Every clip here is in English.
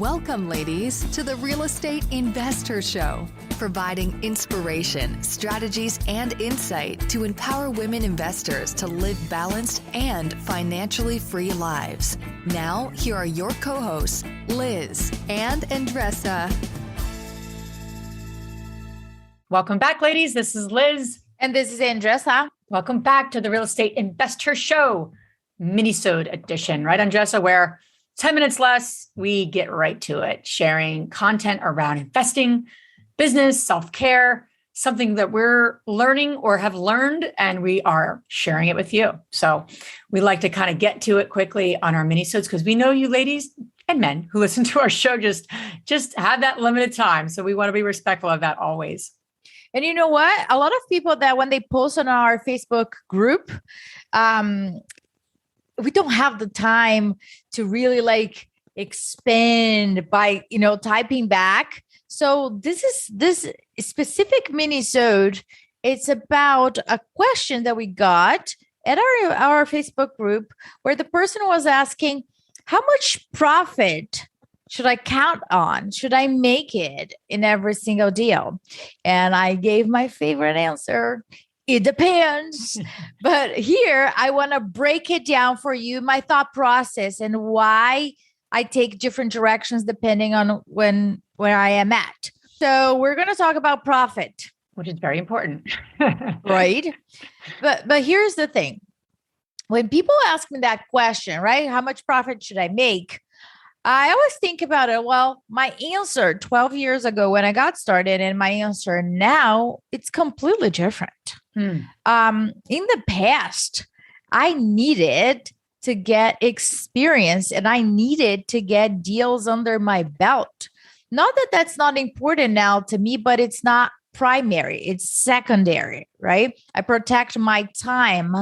Welcome, ladies, to the Real Estate Investor Show, providing inspiration, strategies, and insight to empower women investors to live balanced and financially free lives. Now, here are your co-hosts, Liz and Andresa. Welcome back, ladies. This is Liz. And this is Andresa. Welcome back to the Real Estate Investor Show, minisode edition, right, Andresa, where 10 minutes less, we get right to it, sharing content around investing, business, self-care, something that we're learning or have learned, and we are sharing it with you. So we like to kind of get to it quickly on our minisodes because we know you ladies and men who listen to our show just have that limited time. So we want to be respectful of that always. And you know what? A lot of people that when they post on our Facebook group, we don't have the time to really expand by, typing back. So this specific minisode, it's about a question that we got at our Facebook group where the person was asking, how much profit should I count on? Should I make it in every single deal? And I gave my favorite answer. It depends. But here I want to break it down for you, my thought process and why I take different directions depending on where I am at. So we're going to talk about profit, which is very important. Right? But here's the thing. When people ask me that question, right? How much profit should I make? I always think about it. Well, my answer 12 years ago when I got started and my answer now, it's completely different. In the past, I needed to get experience and I needed to get deals under my belt. Not that that's not important now to me, but it's not primary. It's secondary, right? I protect my time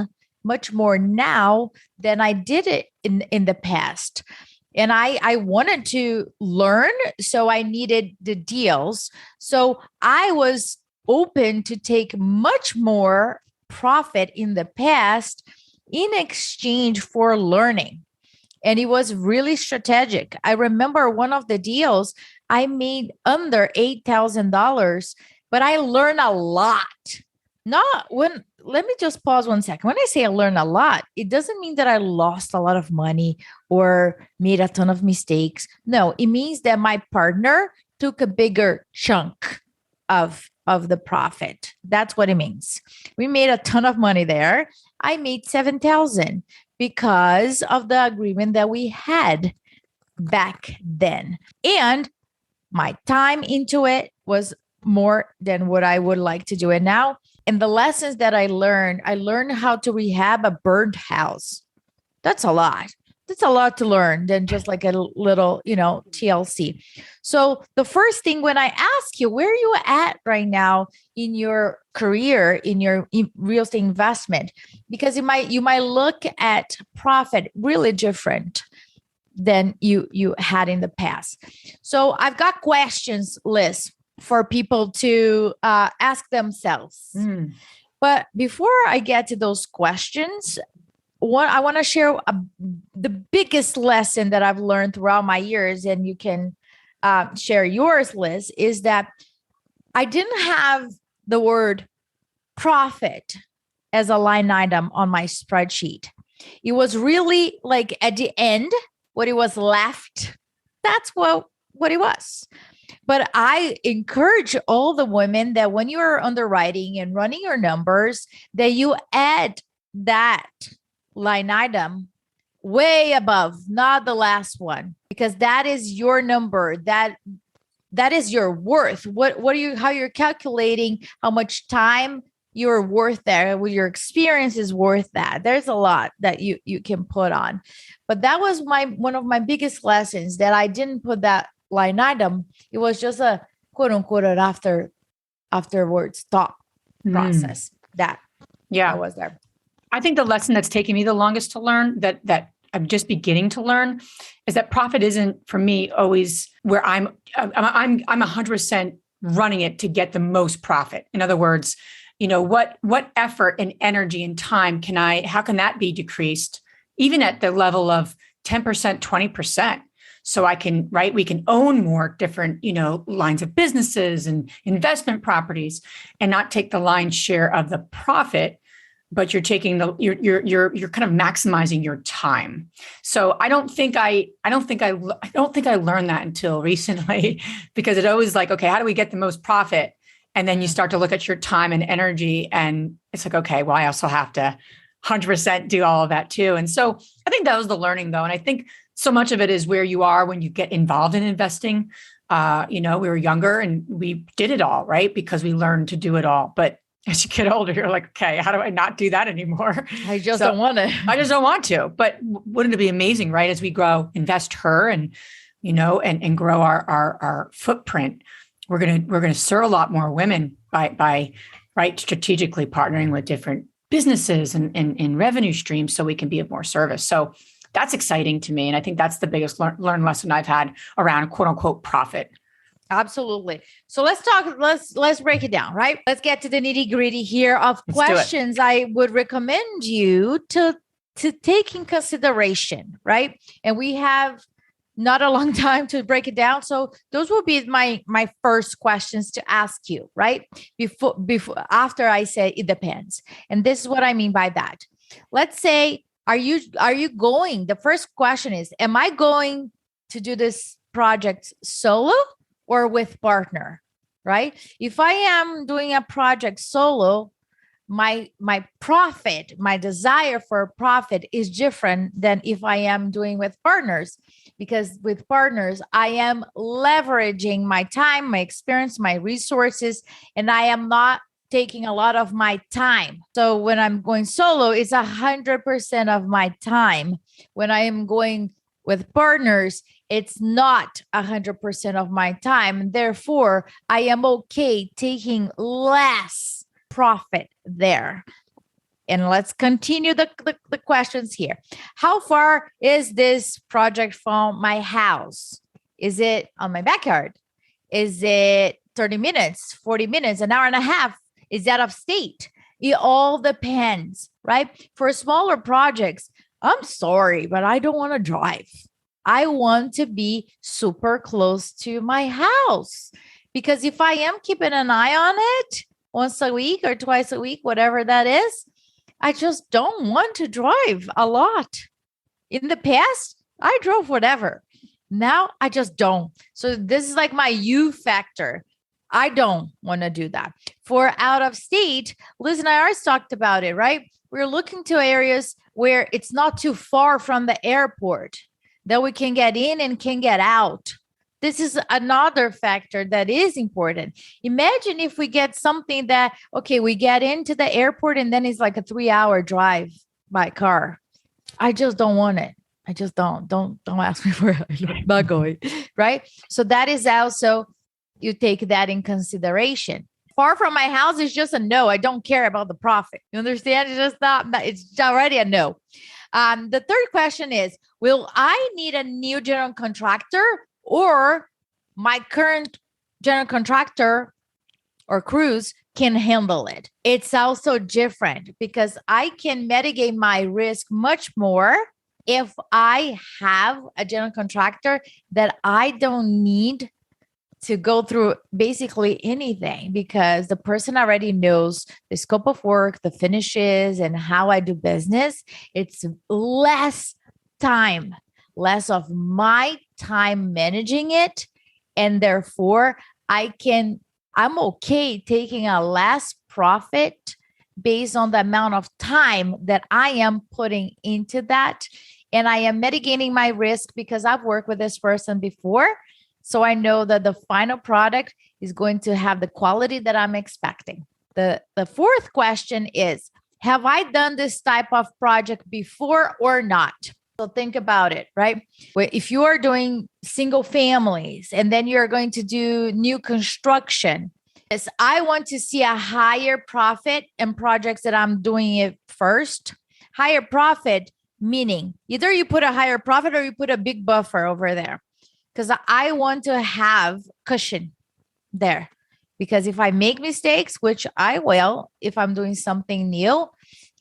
much more now than I did it in the past. And I wanted to learn, so I needed the deals. So I was open to take much more profit in the past in exchange for learning. And it was really strategic. I remember one of the deals, I made under $8,000, but I learned a lot. Let me just pause 1 second. When I say I learned a lot, it doesn't mean that I lost a lot of money or made a ton of mistakes. No, it means that my partner took a bigger chunk of the profit. That's what it means. We made a ton of money there. I made $7,000 because of the agreement that we had back then. And my time into it was more than what I would like to do it now. And the lessons that I learned how to rehab a burned house. That's a lot. That's a lot to learn than just like a little, TLC. So the first thing when I ask you, where are you at right now in your career, in your real estate investment? Because you might look at profit really different than you had in the past. So I've got questions, Liz, for people to ask themselves. But before I get to those questions, I want to share the biggest lesson that I've learned throughout my years, and you can share yours, Liz, is that I didn't have the word profit as a line item on my spreadsheet. It was really like at the end, what it was left, that's what it was. But I encourage all the women that when you're underwriting and running your numbers, that you add that line item way above, not the last one, because that is your number. That is your worth. How you're calculating how much time you're worth there, with your experience is worth that. There's a lot that you can put on. But that was one of my biggest lessons, that I didn't put that line item. It was just a quote unquote afterwards thought process that was there. I think the lesson that's taken me the longest to learn, that I'm just beginning to learn, is that profit isn't for me always where I'm 100% running it to get the most profit. In other words, what effort and energy and time how can that be decreased even at the level of 10%, 20%? so I can, right, we can own more different, lines of businesses and investment properties and not take the lion's share of the profit, but you're taking you're kind of maximizing your time. So I don't think I learned that until recently, because it always like, okay, how do we get the most profit? And then you start to look at your time and energy, and it's like, okay, well, I also have to 100% do all of that too. And so I think that was the learning though. And I think so much of it is where you are when you get involved in investing. We were younger and we did it all, right? Because we learned to do it all. But as you get older, you're like, okay, how do I not do that anymore? I just don't want to. I just don't want to. But wouldn't it be amazing, right? As we grow, invest her and, and grow our footprint, we're gonna serve a lot more women by right strategically partnering with different businesses and revenue streams, so we can be of more service. So that's exciting to me, and I think that's the biggest learn lesson I've had around quote unquote profit. Absolutely. So let's break it down, right? Let's get to the nitty gritty here of questions I would recommend you to take in consideration, right? And we have not a long time to break it down. So those will be my first questions to ask you, right? After I say it depends. And this is what I mean by that. Let's say, are you going? The first question is, am I going to do this project solo or with partner, right? If I am doing a project solo, my profit, my desire for profit is different than if I am doing with partners, because with partners, I am leveraging my time, my experience, my resources, and I am not taking a lot of my time. So when I'm going solo, it's 100% of my time. When I am going with partners, it's not 100% of my time. Therefore, I am okay taking less profit there. And let's continue the questions here. How far is this project from my house? Is it on my backyard? Is it 30 minutes, 40 minutes, an hour and a half? Is that upstate? It all depends, right? For smaller projects, I'm sorry, but I don't want to drive. I want to be super close to my house, because if I am keeping an eye on it once a week or twice a week, whatever that is, I just don't want to drive a lot. In the past, I drove whatever. Now I just don't. So this is like my U factor. I don't want to do that. For out of state, Liz and I always talked about it, right? We're looking to areas where it's not too far from the airport, that we can get in and can get out. This is another factor that is important. Imagine if we get something that, okay, we get into the airport and then it's like a 3-hour drive by car. I just don't want it. I just don't ask me for it. I'm not going, right? So that is also, you take that in consideration. Far from my house is just a no. I don't care about the profit. You understand? It's just not, it's already a no. The third question is, will I need a new general contractor, or my current general contractor or crews can handle it? It's also different, because I can mitigate my risk much more if I have a general contractor that I don't need to go through basically anything, because the person already knows the scope of work, the finishes, and how I do business. It's less time, less of my time managing it. And therefore, I'm okay taking a less profit based on the amount of time that I am putting into that. And I am mitigating my risk because I've worked with this person before. So I know that the final product is going to have the quality that I'm expecting. The fourth question is, have I done this type of project before or not? So think about it, right? If you are doing single families and then you're going to do new construction, yes, I want to see a higher profit in projects that I'm doing it first. Higher profit, meaning either you put a higher profit or you put a big buffer over there. Because I want to have cushion there. Because if I make mistakes, which I will, if I'm doing something new,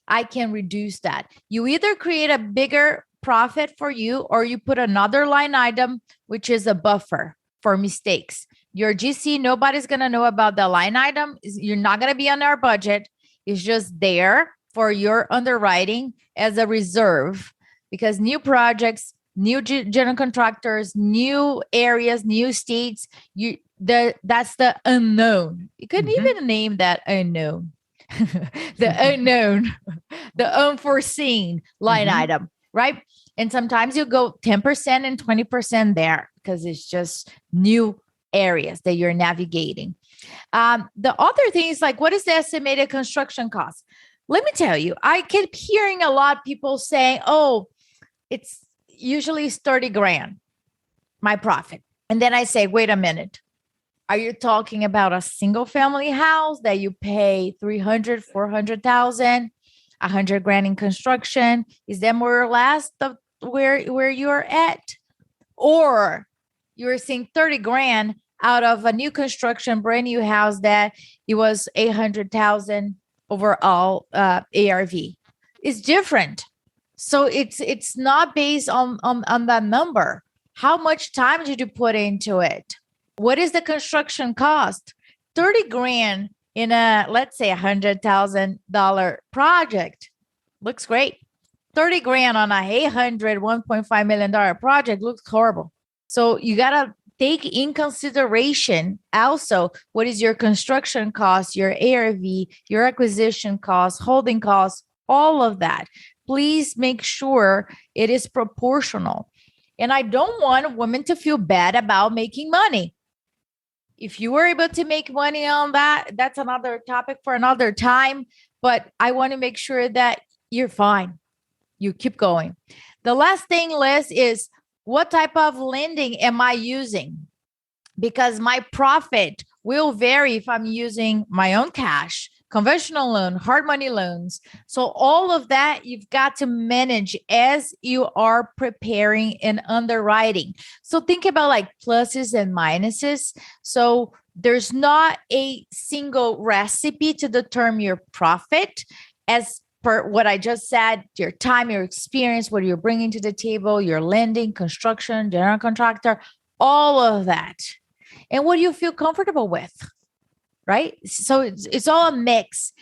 I can reduce that. You either create a bigger profit for you, or you put another line item, which is a buffer for mistakes. Your GC, nobody's going to know about the line item. You're not going to be on our budget. It's just there for your underwriting as a reserve, because new projects, new general contractors, new areas, new states, that's the unknown. You couldn't even name that unknown. The unknown, the unforeseen line item, right? And sometimes you go 10% and 20% there because it's just new areas that you're navigating. The other thing is like, what is the estimated construction cost? Let me tell you, I keep hearing a lot of people saying, oh, it's usually 30 grand, my profit. And then I say, wait a minute. Are you talking about a single family house that you pay 300, 400,000, 100 grand in construction? Is that more or less where you're at? Or you're seeing 30 grand out of a new construction, brand new house that it was 800,000 overall ARV. It's different. So it's not based on that number. How much time did you put into it? What is the construction cost? 30 grand in a, let's say, $100,000 project looks great. 30 grand on a $1.5 million project looks horrible. So you got to take in consideration also what is your construction cost, your ARV, your acquisition costs, holding costs, all of that. Please make sure it is proportional. And I don't want women to feel bad about making money. If you were able to make money on that, that's another topic for another time. But I want to make sure that you're fine. You keep going. The last thing, Liz, is what type of lending am I using? Because my profit will vary if I'm using my own cash, conventional loan, hard money loans. So all of that you've got to manage as you are preparing and underwriting. So think about like pluses and minuses. So there's not a single recipe to determine your profit as per what I just said, your time, your experience, what you're bringing to the table, your lending, construction, general contractor, all of that. And what do you feel comfortable with? Right? So it's all a mix.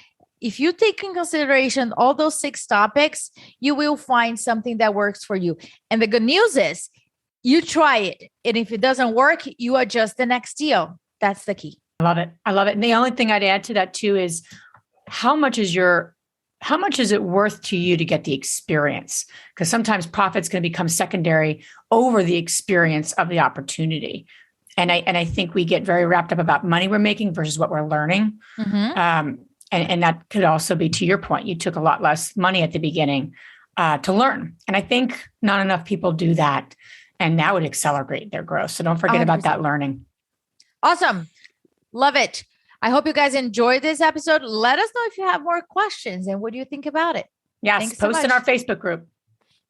If you take in consideration all those 6 topics, you will find something that works for you. And the good news is you try it. And if it doesn't work, you adjust the next deal. That's the key. I love it. I love it. And the only thing I'd add to that too is how much is it worth to you to get the experience? Because sometimes profit's going to become secondary over the experience of the opportunity. And I think we get very wrapped up about money we're making versus what we're learning. And that could also be, to your point, you took a lot less money at the beginning to learn. And I think not enough people do that. And that would accelerate their growth. So don't forget 100%. About that learning. Awesome. Love it. I hope you guys enjoyed this episode. Let us know if you have more questions and what do you think about it. Yes, thanks post in our Facebook group.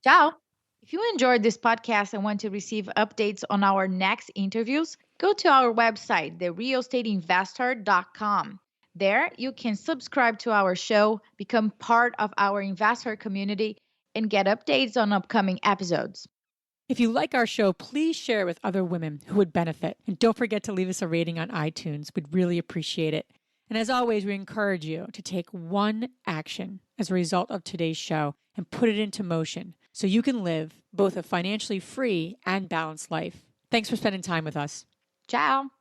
Ciao. If you enjoyed this podcast and want to receive updates on our next interviews, go to our website, therealestateinvestor.com. There, you can subscribe to our show, become part of our investor community, and get updates on upcoming episodes. If you like our show, please share it with other women who would benefit. And don't forget to leave us a rating on iTunes. We'd really appreciate it. And as always, we encourage you to take one action as a result of today's show and put it into motion so you can live both a financially free and balanced life. Thanks for spending time with us. Ciao.